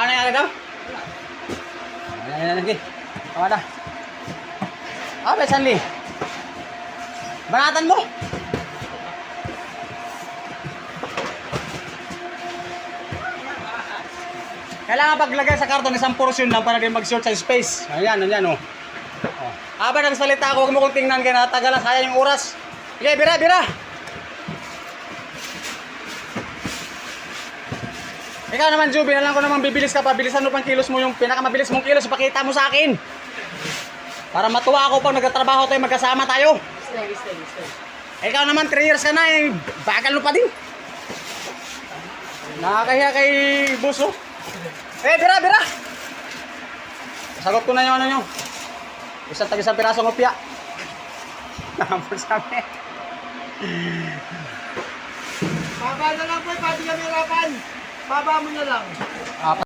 Ano yung agad daw? Ayan, lagi. Tama na. Ah, may sanli. Banatan mo. Kailangan paglagay sa karton isang portion lang para mag-short sa space. Ayan, ayan, oh. Habang nagsalita ako, huwag mo kong tingnan kaya natagalan, sayang yung oras. Sige, bira, bira. Ikaw naman, Juby, alam ko naman bibilis ka pa. Bilisan mo pang kilos mo, yung pinakamabilis mong kilos, ipakita mo sa akin. Para matuwa ako pag nagtatrabaho tayo, magkasama tayo. Ikaw naman, 3 years ka na, eh. Bagal mo pa din. Nakakahiya kay Buso. Eh, bira, bira. Sagot ko na yung ano nyo. Isang pirasong opya. Nampun sabi. Baba na lang po, pati kami hirapan. Baba mo na lang.